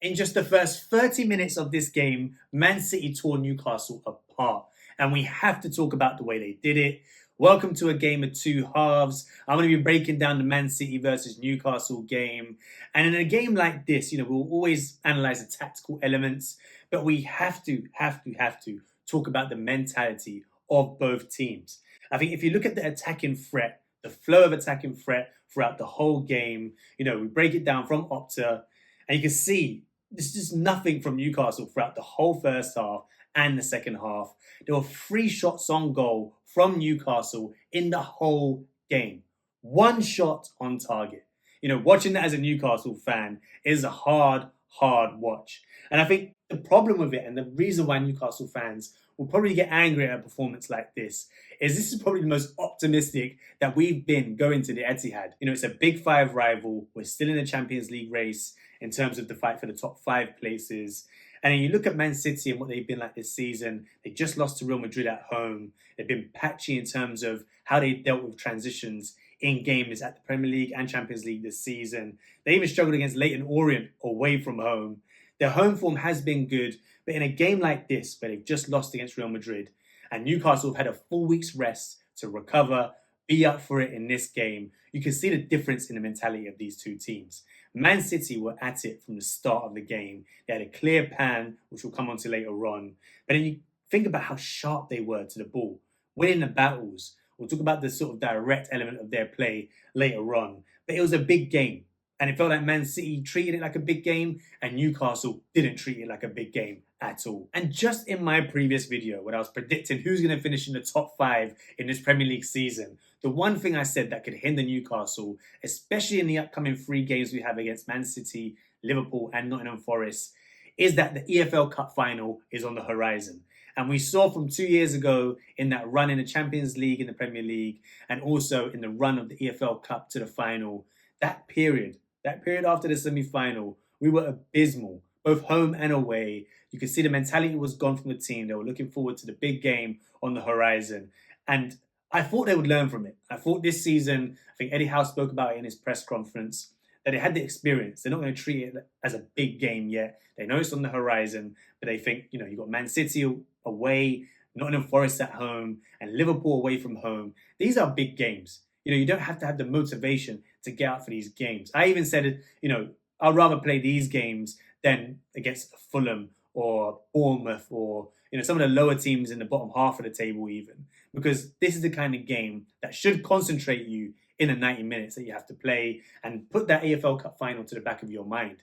In just the first 30 minutes of this game, Man City tore Newcastle apart. And we have to talk about the way they did it. Welcome to a game of two halves. I'm going to be breaking down the Man City versus Newcastle game. And in a game like this, we'll always analyze the tactical elements, but we have to talk about the mentality of both teams. I think if you look at the attacking threat, the flow of attacking threat throughout the whole game, we break it down from Opta, and you can see there's just nothing from Newcastle throughout the whole first half and the second half. There were 3 shots on goal from Newcastle in the whole game. 1 shot on target. Watching that as a Newcastle fan is a hard watch. And I think the problem with it, and the reason why Newcastle fans will probably get angry at a performance like this is probably the most optimistic that we've been going to the Etihad. It's a Big 5 rival. We're still in the Champions League race in terms of the fight for the top 5 places. And then you look at Man City and what they've been like this season. They just lost to Real Madrid at home. They've been patchy in terms of how they dealt with transitions in games at the Premier League and Champions League this season. They even struggled against Leyton Orient away from home. Their home form has been good, but in a game like this, where they've just lost against Real Madrid, and Newcastle have had a full week's rest to recover, be up for it in this game, you can see the difference in the mentality of these two teams. Man City were at it from the start of the game. They had a clear plan, which we'll come on to later on. But then you think about how sharp they were to the ball, winning the battles. We'll talk about the sort of direct element of their play later on. But it was a big game. And it felt like Man City treated it like a big game, and Newcastle didn't treat it like a big game at all. And just in my previous video, when I was predicting who's going to finish in the top 5 in this Premier League season, the one thing I said that could hinder Newcastle, especially in the upcoming 3 games we have against Man City, Liverpool and Nottingham Forest, is that the EFL Cup final is on the horizon. And we saw from 2 years ago in that run in the Champions League, in the Premier League, and also in the run of the EFL Cup to the final, that period after the semi-final, we were abysmal, both home and away. You could see the mentality was gone from the team. They were looking forward to the big game on the horizon. And I thought they would learn from it. I thought this season, I think Eddie Howe spoke about it in his press conference, that they had the experience. They're not going to treat it as a big game yet. They know it's on the horizon, but they think, you've got Man City away, Nottingham Forest at home, and Liverpool away from home. These are big games. You don't have to have the motivation to get out for these games. I even said, I'd rather play these games than against Fulham or Bournemouth or, some of the lower teams in the bottom half of the table even. Because this is the kind of game that should concentrate you in the 90 minutes that you have to play and put that EFL Cup final to the back of your mind.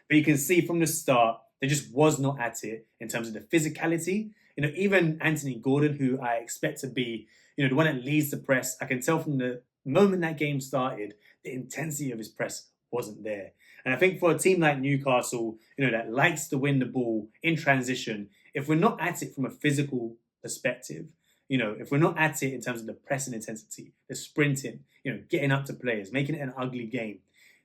But you can see from the start, they just was not at it in terms of the physicality. Even Anthony Gordon, who I expect to be, the one that leads the press, I can tell from the moment that game started, the intensity of his press wasn't there. And I think for a team like Newcastle, that likes to win the ball in transition, if we're not at it from a physical perspective, if we're not at it in terms of the pressing intensity, the sprinting, getting up to players, making it an ugly game,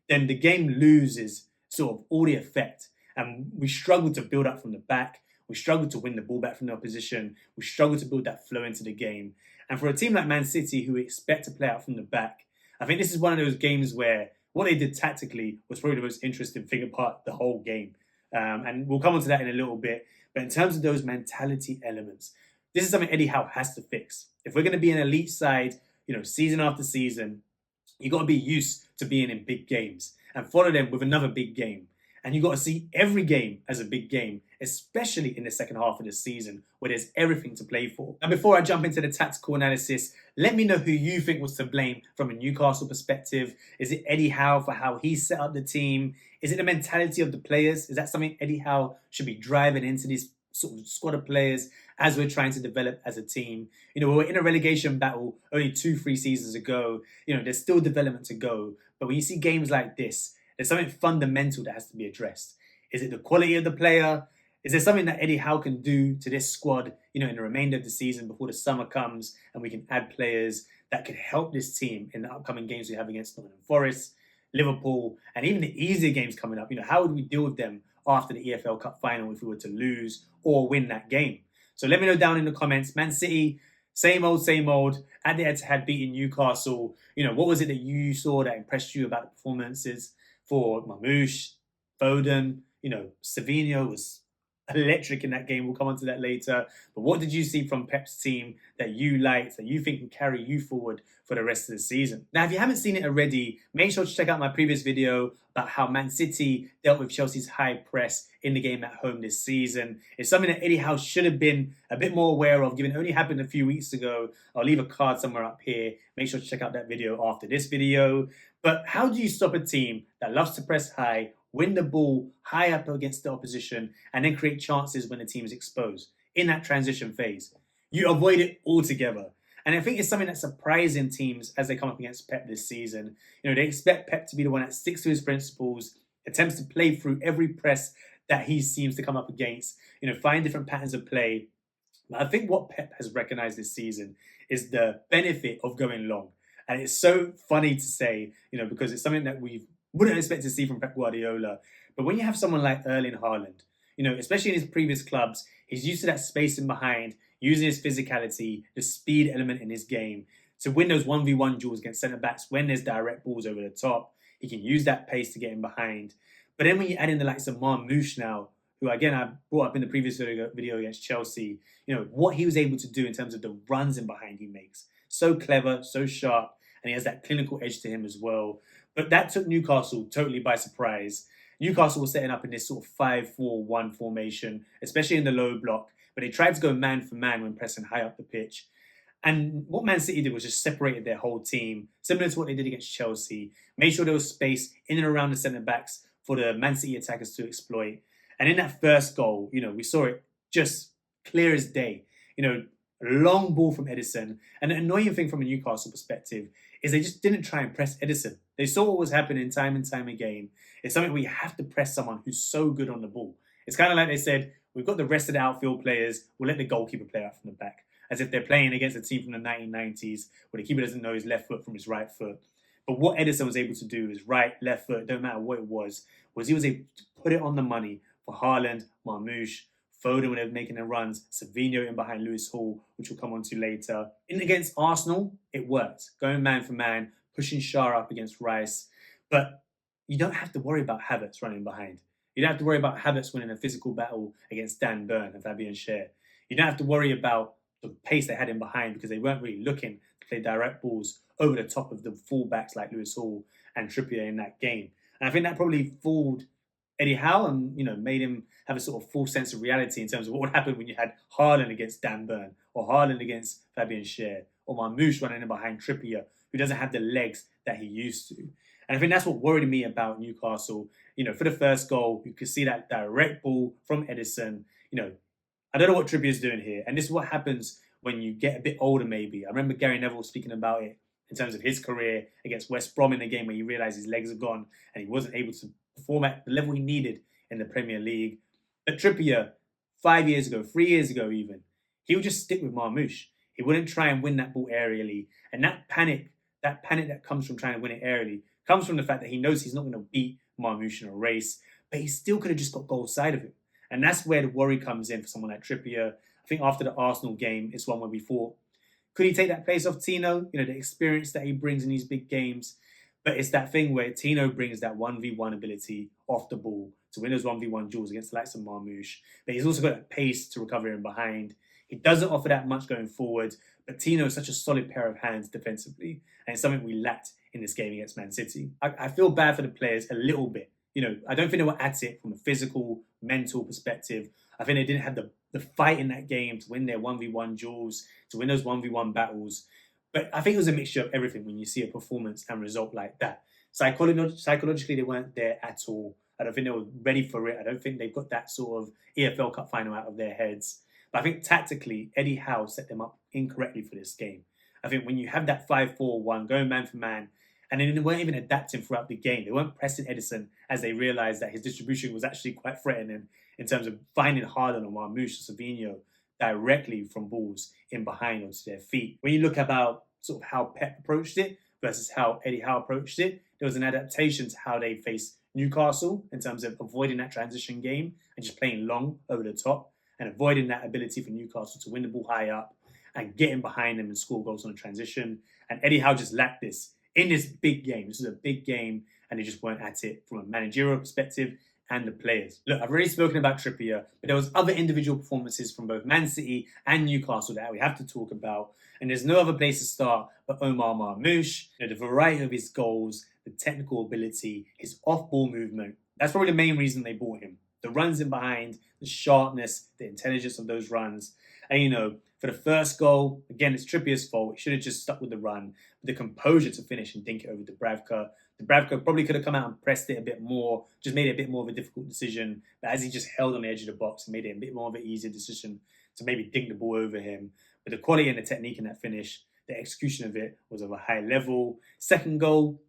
then the game loses sort of all the effect. And we struggle to build up from the back. We struggle to win the ball back from the opposition. We struggle to build that flow into the game. And for a team like Man City, who we expect to play out from the back, I think this is one of those games where what they did tactically was probably the most interesting thing about the whole game. And we'll come on to that in a little bit. But in terms of those mentality elements, this is something Eddie Howe has to fix. If we're going to be an elite side, season after season, you've got to be used to being in big games and follow them with another big game. And you've got to see every game as a big game, especially in the second half of the season where there's everything to play for. And before I jump into the tactical analysis, let me know who you think was to blame from a Newcastle perspective. Is it Eddie Howe for how he set up the team? Is it the mentality of the players? Is that something Eddie Howe should be driving into this sort of squad of players as we're trying to develop as a team? We were in a relegation battle only 2-3 seasons ago. There's still development to go. But when you see games like this, there's something fundamental that has to be addressed. Is it the quality of the player? Is there something that Eddie Howe can do to this squad, in the remainder of the season before the summer comes and we can add players that could help this team in the upcoming games we have against Nottingham Forest, Liverpool, and even the easier games coming up? How would we deal with them after the EFL Cup final if we were to lose or win that game? So let me know down in the comments. Man City, same old, at the Etihad beating Newcastle. What was it that you saw that impressed you about the performances for Marmoush, Foden, Savinho was electric in that game. We'll come on to that later. But what did you see from Pep's team that you liked, that you think can carry you forward for the rest of the season? Now, if you haven't seen it already, make sure to check out my previous video about how Man City dealt with Chelsea's high press in the game at home this season. It's something that Eddie Howe should have been a bit more aware of, given it only happened a few weeks ago. I'll leave a card somewhere up here. Make sure to check out that video after this video. But how do you stop a team that loves to press high, win the ball high up against the opposition, and then create chances when the team is exposed in that transition phase? You avoid it altogether. And I think it's something that's surprising teams as they come up against Pep this season. They expect Pep to be the one that sticks to his principles, attempts to play through every press that he seems to come up against, find different patterns of play. But I think what Pep has recognized this season is the benefit of going long. And it's so funny to say, because it's something that we wouldn't expect to see from Pep Guardiola. But when you have someone like Erling Haaland, especially in his previous clubs, he's used to that spacing behind, using his physicality, the speed element in his game to win those 1v1 duels against centre-backs when there's direct balls over the top. He can use that pace to get in behind. But then when you add in the likes of Marmoush now, who again I brought up in the previous video against Chelsea, what he was able to do in terms of the runs in behind he makes. So clever, so sharp, and he has that clinical edge to him as well. But that took Newcastle totally by surprise. Newcastle was setting up in this sort of 5-4-1 formation, especially in the low block, but they tried to go man for man when pressing high up the pitch. And what Man City did was just separated their whole team, similar to what they did against Chelsea, made sure there was space in and around the centre-backs for the Man City attackers to exploit. And in that first goal, we saw it just clear as day. Long ball from Edison. And the annoying thing from a Newcastle perspective is they just didn't try and press Edison. They saw what was happening time and time again. It's something where you have to press someone who's so good on the ball. It's kind of like they said, we've got the rest of the outfield players, we'll let the goalkeeper play out from the back. As if they're playing against a team from the 1990s where the keeper doesn't know his left foot from his right foot. But what Edison was able to do is right, left foot, don't matter what it was he was able to put it on the money for Haaland, Marmoush, Foden when they were making their runs, Savinho in behind Lewis Hall, which we'll come on to later. In against Arsenal, it worked. Going man for man, pushing Shah up against Rice. But you don't have to worry about Havertz running behind. You don't have to worry about Havertz winning a physical battle against Dan Burn and Fabian Schär. You don't have to worry about the pace they had in behind because they weren't really looking to play direct balls over the top of the fullbacks like Lewis Hall and Trippier in that game. And I think that probably fooled Eddie Howe and made him have a sort of full sense of reality in terms of what would happen when you had Haaland against Dan Burn or Haaland against Fabian Schär or Marmoush running in behind Trippier, who doesn't have the legs that he used to. And I think that's what worried me about Newcastle. For the first goal, you could see that direct ball from Edison. I don't know what Trippier's doing here. And this is what happens when you get a bit older, maybe. I remember Gary Neville speaking about it in terms of his career against West Brom in the game where he realised his legs are gone and he wasn't able to perform at the level he needed in the Premier League. But Trippier, 5 years ago, 3 years ago even, he would just stick with Marmoush. He wouldn't try and win that ball aerially. And that panic that comes from trying to win it aerially comes from the fact that he knows he's not going to beat Marmoush in a race, but he still could have just got goal side of him. And that's where the worry comes in for someone like Trippier. I think after the Arsenal game, it's one where we thought, could he take that place off Tino? The experience that he brings in these big games. But it's that thing where Tino brings that 1v1 ability off the ball to win those 1v1 duels against the likes of Marmoush. But he's also got that pace to recover in behind. He doesn't offer that much going forward, but Tino is such a solid pair of hands defensively, and it's something we lacked in this game against Man City. I feel bad for the players a little bit. I don't think they were at it from a physical, mental perspective. I think they didn't have the fight in that game to win their 1v1 duels, to win those 1v1 battles. But I think it was a mixture of everything when you see a performance and result like that. Psychologically, they weren't there at all. I don't think they were ready for it. I don't think they've got that sort of EFL Cup final out of their heads. But I think tactically, Eddie Howe set them up incorrectly for this game. I think when you have that 5-4-1, going man for man, and then they weren't even adapting throughout the game. They weren't pressing Edison as they realised that his distribution was actually quite threatening in terms of finding Haaland or Marmoush or Savinho directly from balls in behind onto their feet. When you look about sort of how Pep approached it versus how Eddie Howe approached it, there was an adaptation to how they faced Newcastle in terms of avoiding that transition game and just playing long over the top and avoiding that ability for Newcastle to win the ball high up and get in behind them and score goals on a transition. And Eddie Howe just lacked this in this big game. This is a big game, and they just weren't at it from a managerial perspective and the players. Look, I've already spoken about Trippier, but there was other individual performances from both Man City and Newcastle that we have to talk about. And there's no other place to start but Omar Marmoush. The variety of his goals, the technical ability, his off-ball movement. That's probably the main reason they bought him. The runs in behind, the sharpness, the intelligence of those runs. And for the first goal, again, it's Trippier's fault. He should have just stuck with the run. But the composure to finish and dink it over Dubravka. Dubravka probably could have come out and pressed it a bit more, just made it a bit more of a difficult decision. But as he just held on the edge of the box and made it a bit more of an easier decision to maybe dink the ball over him. But the quality and the technique in that finish, the execution of it was of a high level. Second goal,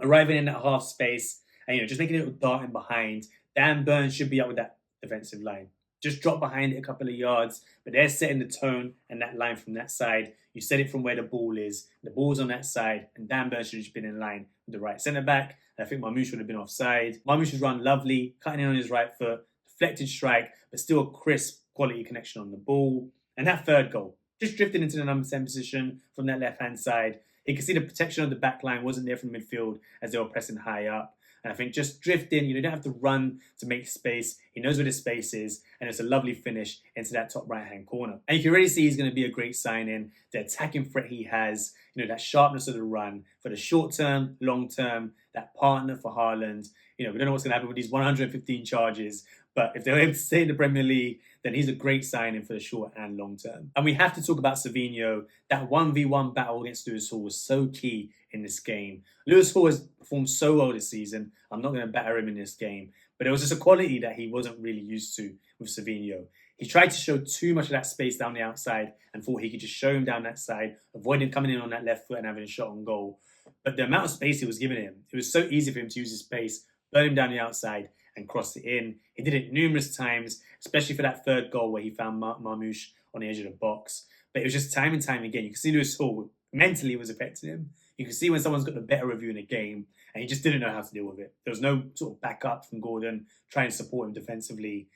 arriving in that half space and just making it a dart in behind. Dan Burns should be up with that defensive line. Just drop behind it a couple of yards, but they're setting the tone and that line from that side. You set it from where the ball is. The ball's on that side, and Dan Burns should have just been in line with the right centre back. And I think Marmoush would have been offside. Marmoush was run lovely, cutting in on his right foot, deflected strike, but still a crisp quality connection on the ball. And that third goal, just drifted into the number 10 position from that left-hand side. He could see the protection of the back line wasn't there from midfield as they were pressing high up. And I think just drifting, you don't have to run to make space. He knows where the space is, and it's a lovely finish into that top right-hand corner. And you can really see he's going to be a great signing. The attacking threat he has, that sharpness of the run for the short term, long term, that partner for Haaland. We don't know what's going to happen with these 115 charges, but if they're able to stay in the Premier League, then he's a great signing for the short and long term. And we have to talk about Savinho. That 1v1 battle against Lewis Hall was so key in this game. Lewis Hall has performed so well this season. I'm not going to batter him in this game, but it was just a quality that he wasn't really used to with Savinho. He tried to show too much of that space down the outside and thought he could just show him down that side, avoiding coming in on that left foot and having a shot on goal. But the amount of space he was giving him, it was so easy for him to use his space, burn him down the outside and cross it in. He did it numerous times, especially for that third goal where he found Marmoush on the edge of the box. But it was just time and time again. You can see Lewis Hall, mentally it was affecting him. You can see when someone's got the better of you in a game and he just didn't know how to deal with it. There was no sort of backup from Gordon trying to support him defensively.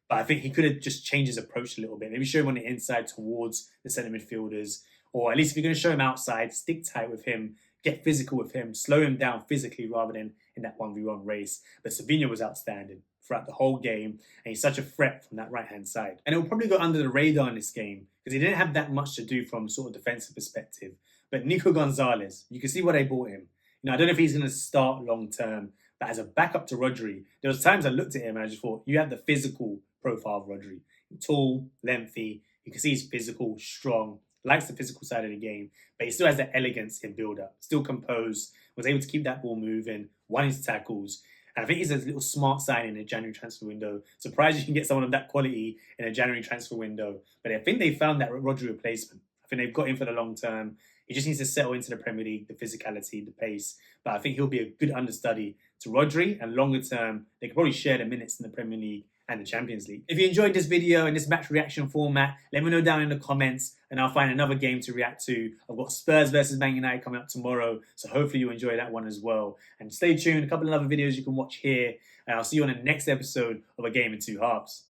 But I think he could have just changed his approach a little bit. Maybe show him on the inside towards the centre midfielders. Or at least if you're going to show him outside, stick tight with him, get physical with him, slow him down physically rather than in that 1v1 race. But Savinho was outstanding throughout the whole game, and he's such a threat from that right-hand side. And it will probably go under the radar in this game because he didn't have that much to do from sort of defensive perspective. But Nico Gonzalez, you can see why they bought him. I don't know if he's going to start long-term, but as a backup to Rodri, there was times I looked at him and I just thought, you have the physical profile of Rodri. Tall, lengthy, you can see he's physical, strong, likes the physical side of the game, but he still has that elegance in build-up, still composed, was able to keep that ball moving, won his tackles. And I think he's a little smart signing in a January transfer window. Surprised you can get someone of that quality in a January transfer window. But I think they found that Rodri replacement. I think they've got him for the long term. He just needs to settle into the Premier League, the physicality, the pace. But I think he'll be a good understudy to Rodri. And longer term, they could probably share the minutes in the Premier League and the Champions League. If you enjoyed this video and this match reaction format, let me know down in the comments and I'll find another game to react to. I've got Spurs versus Man United coming up tomorrow, so hopefully you enjoy that one as well. And stay tuned, a couple of other videos you can watch here, and I'll see you on the next episode of A Game in Two Halves.